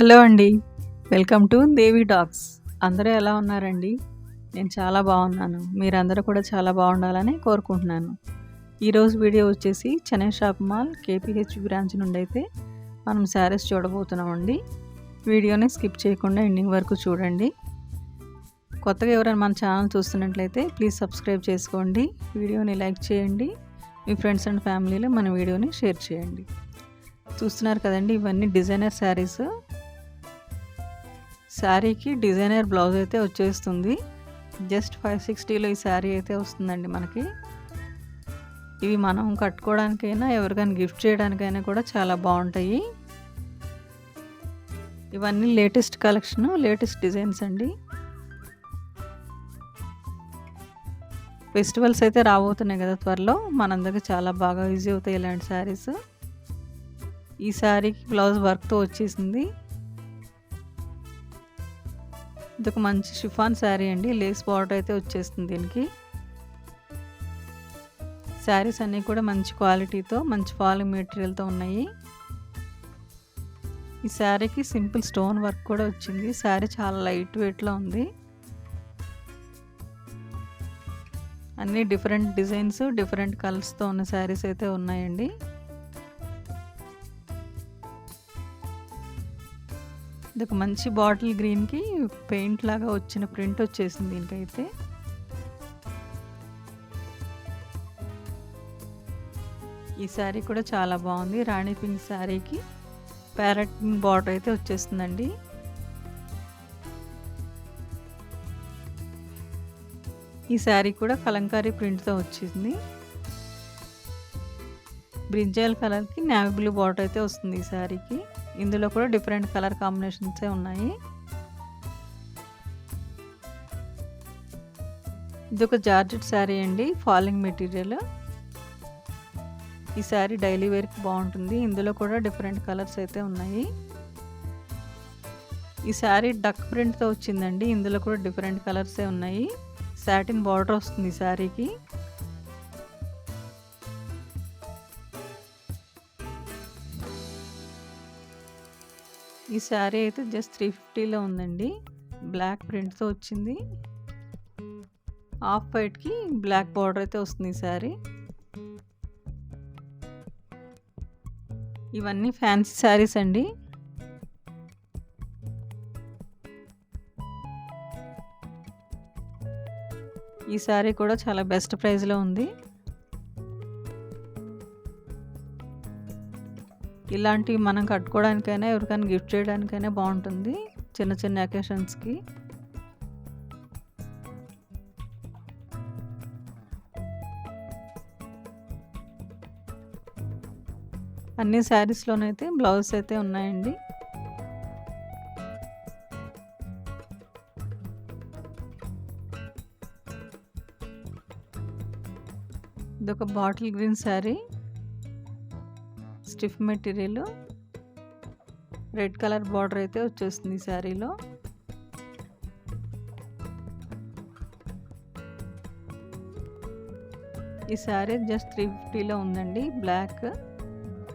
Hello అండి. Welcome to Devi talks. అందరూ ఎలా ఉన్నారండి? నేను చాలా బాగున్నాను. మీరందరూ కూడా చాలా బాగుండాలని కోరుకుంటున్నాను. ఈరోజు వీడియో వచ్చేసి Chennai shop mall KPH branch నుండి అయితే మనం శారీస్ చూడబోతున్నామండి. వీడియోని స్కిప్ చేయకుండా ఎండింగ్ వరకు చూడండి. కొత్తగా ఎవరైనా మన ఛానల్ చూస్తున్నట్లయితే ప్లీజ్ సబ్స్క్రైబ్ చేసుకోండి. వీడియోని లైక్ చేయండి. మీ ఫ్రెండ్స్ అండ్ ఫ్యామిలీలో మన వీడియోని షేర్ చేయండి. చూస్తున్నారు కదండి, ఇవన్నీ డిజైనర్ శారీస్. శారీకి డిజైనర్ బ్లౌజ్ అయితే వచ్చేస్తుంది. జస్ట్ 560లో ఈ శారీ అయితే వస్తుందండి మనకి. ఇవి మనం కట్టుకోవడానికైనా ఎవరికైనా గిఫ్ట్ చేయడానికైనా కూడా చాలా బాగుంటాయి. ఇవన్నీ లేటెస్ట్ కలెక్షన్, లేటెస్ట్ డిజైన్స్ అండి. ఫెస్టివల్స్ అయితే రాబోతున్నాయి కదా త్వరలో, మనందరికి చాలా బాగా యూజ్ అవుతాయి ఇలాంటి శారీస్. ఈ శారీకి బ్లౌజ్ వర్క్తో వచ్చేసింది. ఇది ఒక మంచి షిఫాన్ శారీ అండి. లేస్ బార్డర్ అయితే వచ్చేస్తుంది దీనికి. శారీస్ అన్నీ కూడా మంచి క్వాలిటీతో, మంచి ఫాలింగ్ మెటీరియల్తో ఉన్నాయి. ఈ శారీకి సింపుల్ స్టోన్ వర్క్ కూడా వచ్చింది. శారీ చాలా లైట్ వెయిట్లో ఉంది. అన్నీ డిఫరెంట్ డిజైన్స్, డిఫరెంట్ కలర్స్తో ఉన్న శారీస్ అయితే ఉన్నాయండి. ఇది ఒక మంచి బాటిల్ గ్రీన్కి పెయింట్ లాగా వచ్చిన ప్రింట్ వచ్చేసింది దీనికైతే. ఈ శారీ కూడా చాలా బాగుంది. రాణి పింక్ శారీకి ప్యారెట్ బార్డర్ అయితే వచ్చేస్తుందండి. ఈ శారీ కూడా కలంకారీ ప్రింట్తో వచ్చింది. బ్రింజాల్ కలర్కి నేవీ బ్లూ బార్డర్ అయితే వస్తుంది ఈ శారీకి. ఇందులో కూడా డిఫరెంట్ కలర్ కాంబినేషన్సే ఉన్నాయి. ఇది ఒక జార్జెట్ శారీ అండి, ఫాలింగ్ మెటీరియల్. ఈ శారీ డైలీ వేర్కి బాగుంటుంది. ఇందులో కూడా డిఫరెంట్ కలర్స్ అయితే ఉన్నాయి. ఈ శారీ డక్ ప్రింట్తో వచ్చిందండి. ఇందులో కూడా డిఫరెంట్ కలర్సే ఉన్నాయి. సాటిన్ బార్డర్ వస్తుంది ఈ శారీకి. ఈ శారీ అయితే జస్ట్ 350లో ఉందండి. బ్లాక్ ప్రింట్తో వచ్చింది. ఆఫ్ వైట్కి బ్లాక్ బార్డర్ అయితే వస్తుంది ఈ శారీ. ఇవన్నీ ఫ్యాన్సీ శారీస్ అండి. ఈ శారీ కూడా చాలా బెస్ట్ ప్రైస్లో ఉంది. ఇలాంటివి మనం కట్టుకోవడానికైనా ఎవరికైనా గిఫ్ట్ చేయడానికైనా బాగుంటుంది, చిన్న చిన్న అకేషన్స్కి. అన్ని శారీస్లోనైతే బ్లౌజ్ అయితే ఉన్నాయండి. ఇదొక bottle green sari, stiff material, red colour border అయితే వచ్చేస్తుంది ఈ శారీలో. ఈ శారీ జస్ట్ 350లో ఉందండి. బ్లాక్,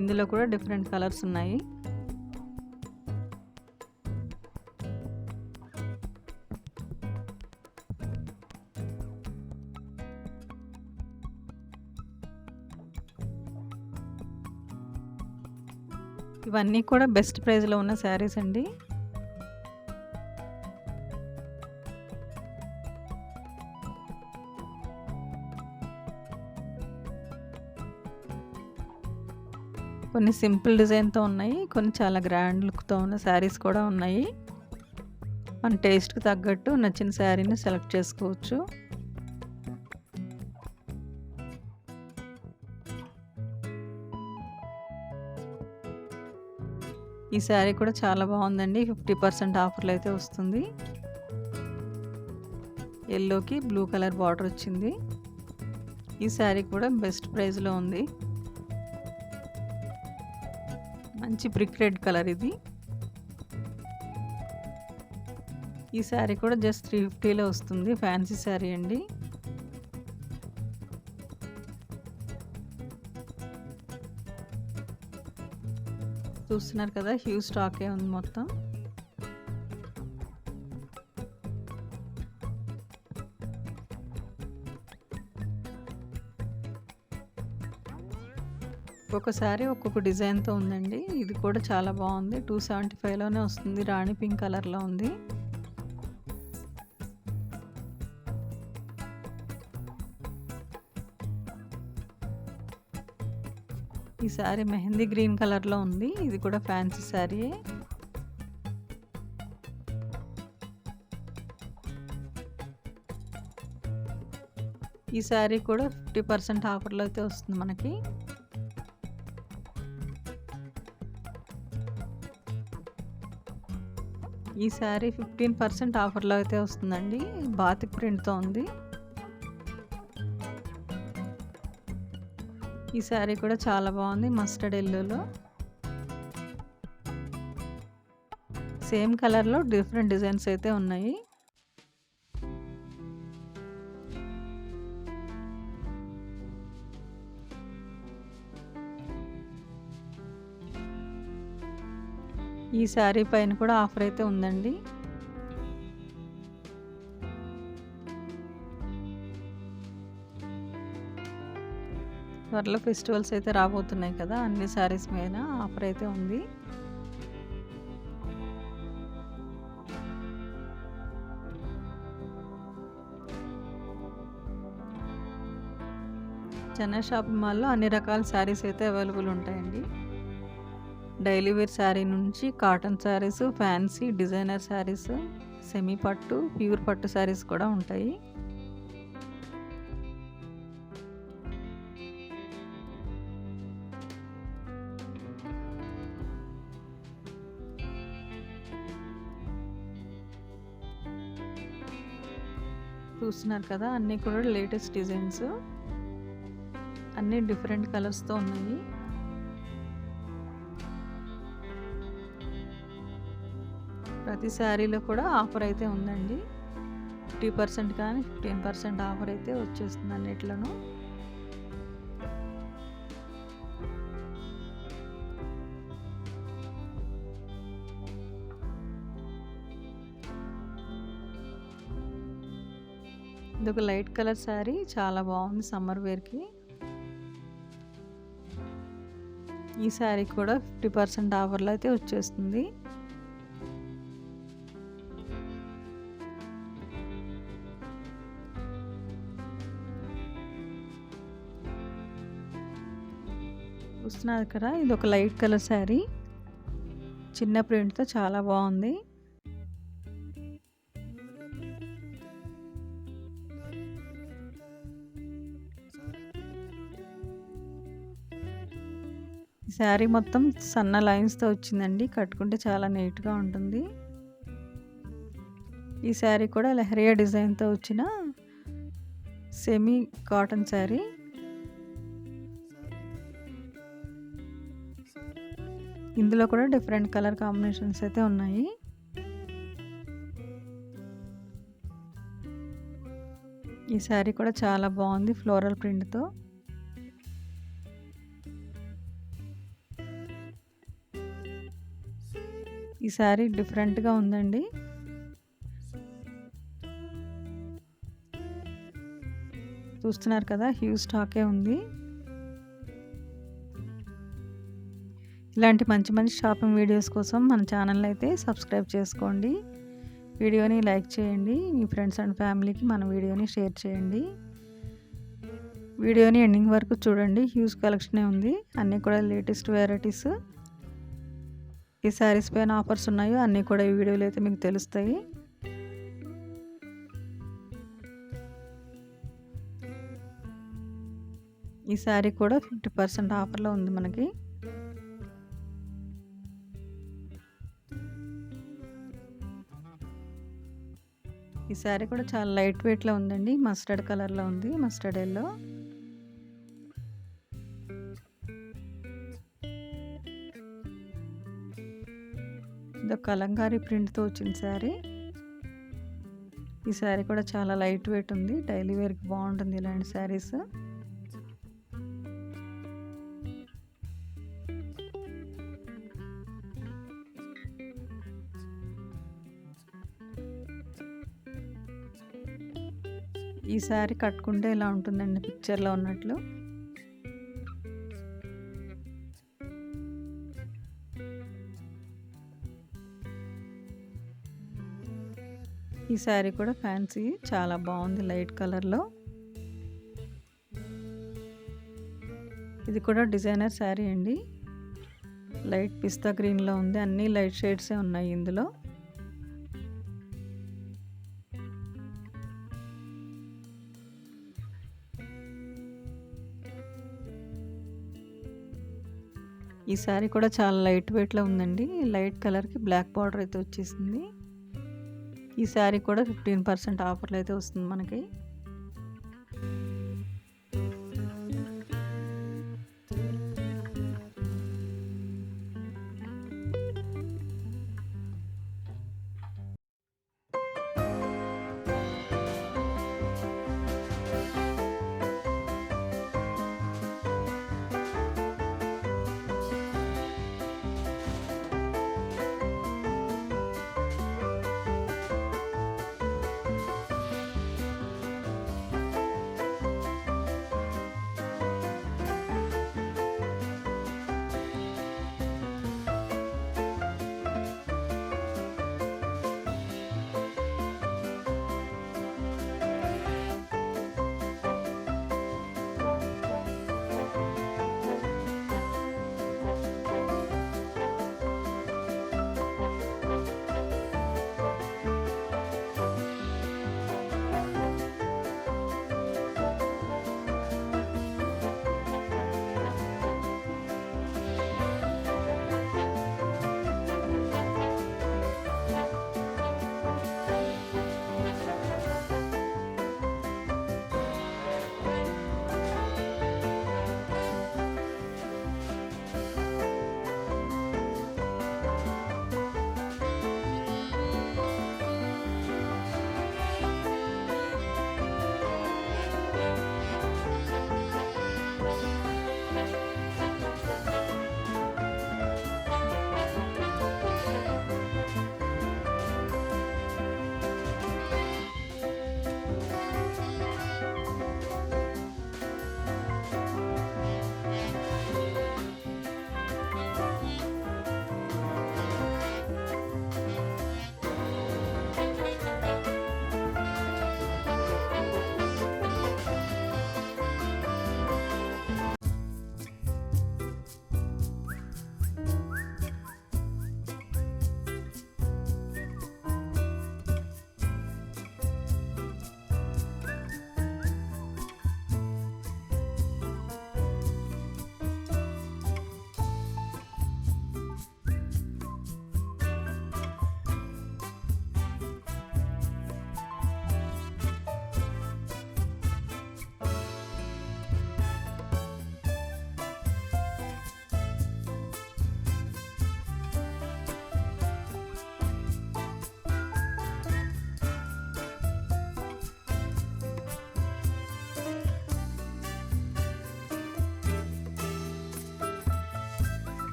ఇందులో కూడా డిఫరెంట్ కలర్స్ ఉన్నాయి. ఇవన్నీ కూడా బెస్ట్ ప్రైస్లో ఉన్న శారీస్ అండి. కొన్ని సింపుల్ డిజైన్తో ఉన్నాయి, కొన్ని చాలా గ్రాండ్ లుక్తో ఉన్న శారీస్ కూడా ఉన్నాయి. మన టేస్ట్కి తగ్గట్టు నచ్చిన శారీని సెలెక్ట్ చేసుకోవచ్చు. ఈ శారీ కూడా చాలా బాగుందండి. 50% ఆఫర్లో అయితే వస్తుంది. ఎల్లోకి బ్లూ కలర్ బార్డర్ వచ్చింది. ఈ శారీ కూడా బెస్ట్ ప్రైస్లో ఉంది. మంచి బ్రిక్ రెడ్ కలర్ ఇది. ఈ శారీ కూడా జస్ట్ 350లో వస్తుంది. ఫ్యాన్సీ శారీ అండి. చూస్తున్నారు కదా, హ్యూజ్ స్టాకే ఉంది మొత్తం. ఒక్కొక్కసారి ఒక్కొక్క డిజైన్తో ఉందండి. ఇది కూడా చాలా బాగుంది. 275లోనే వస్తుంది. రాణి పింక్ కలర్లో ఉంది. ఈ శారీ మెహందీ గ్రీన్ కలర్లో ఉంది. ఇది కూడా ఫ్యాన్సీ శారీయే. ఈ శారీ కూడా 50% ఆఫర్లో అయితే వస్తుంది మనకి. ఈ శారీ 15% ఆఫర్లో అయితే వస్తుందండి. బాతిక్ ప్రింట్తో ఉంది. ఈ శారీ కూడా చాలా బాగుంది. మస్టర్డ్ ఎల్లోలో సేమ్ కలర్లో డిఫరెంట్ డిజైన్స్ అయితే ఉన్నాయి. ఈ శారీ పైన కూడా ఆఫర్ అయితే ఉందండి. త్వరలో ఫెస్టివల్స్ అయితే రాబోతున్నాయి కదా, అన్ని శారీస్ మీద ఆఫర్ అయితే ఉంది. చెన్నై షాపింగ్ మాల్లో అన్ని రకాల శారీస్ అయితే అవైలబుల్ ఉంటాయండి. డైలీ వేర్ శారీ నుంచి cotton saris, fancy, designer saris, semi పట్టు, ప్యూర్ పట్టు శారీస్ కూడా ఉంటాయి. చూస్తున్నారు కదా, అన్నీ కూడా లేటెస్ట్ డిజైన్స్, అన్నీ డిఫరెంట్ కలర్స్తో ఉన్నాయి. ప్రతి శారీలో కూడా ఆఫర్ అయితే ఉందండి. 50% కానీ 15% ఆఫర్ అయితే వచ్చేస్తుంది అన్నిట్లోనూ. ఇదొక లైట్ కలర్ శారీ, చాలా బాగుంది సమ్మర్ వేర్కి. ఈ శారీ కూడా 50% ఆఫర్లో అయితే వచ్చేస్తుంది. చూస్తున్నారు కదా, ఇది ఒక లైట్ కలర్ శారీ, చిన్న ప్రింట్తో చాలా బాగుంది. ఈ శారీ మొత్తం సన్న లైన్స్తో వచ్చిందండి. కట్టుకుంటే చాలా నీట్గా ఉంటుంది. ఈ శారీ కూడా లెహరియా డిజైన్తో వచ్చిన సెమీ కాటన్ శారీ. ఇందులో కూడా డిఫరెంట్ కలర్ కాంబినేషన్స్ అయితే ఉన్నాయి. ఈ శారీ కూడా చాలా బాగుంది ఫ్లోరల్ ప్రింట్తో. ఈ శారీ డిఫరెంట్గా ఉందండి. చూస్తున్నారు కదా, హ్యూజ్ స్టాకే ఉంది. ఇలాంటి మంచి మంచి షాపింగ్ వీడియోస్ కోసం మన ఛానల్ అయితే సబ్స్క్రైబ్ చేసుకోండి. వీడియోని లైక్ చేయండి. మీ ఫ్రెండ్స్ అండ్ ఫ్యామిలీకి మన వీడియోని షేర్ చేయండి. వీడియోని ఎండింగ్ వరకు చూడండి. హ్యూజ్ కలెక్షనే ఉంది, అన్నీ కూడా లేటెస్ట్ వెరైటీస్. ఈ శారీస్ పైన ఆఫర్స్ ఉన్నాయో అన్నీ కూడా ఈ వీడియోలో అయితే మీకు తెలుస్తాయి. ఈ శారీ కూడా 50% ఆఫర్లో ఉంది మనకి. ఈ శారీ కూడా చాలా లైట్ వెయిట్లో ఉందండి. మస్టర్డ్ కలర్లో ఉంది, మస్టర్డ్ ఎల్లో. ఇది కలంకారీ ప్రింట్తో వచ్చిన శారీ. ఈ శారీ కూడా చాలా లైట్ వెయిట్ ఉంది. డైలీ వేర్కి బాగుంటుంది ఇలాంటి శారీస్. ఈ శారీ కట్టుకుంటే ఇలా ఉంటుందండి, పిక్చర్లో ఉన్నట్లు. ఈ శారీ కూడా ఫ్యాన్సీ, చాలా బాగుంది లైట్ కలర్లో. ఇది కూడా డిజైనర్ శారీ అండి. లైట్ పిస్తా గ్రీన్లో ఉంది. అన్నీ లైట్ షేడ్సే ఉన్నాయి ఇందులో. ఈ శారీ కూడా చాలా లైట్ వెయిట్లో ఉందండి. లైట్ కలర్కి బ్లాక్ బార్డర్ అయితే వచ్చేసింది. ఈ శారీ కూడా 15% ఆఫర్లో అయితే వస్తుంది మనకి.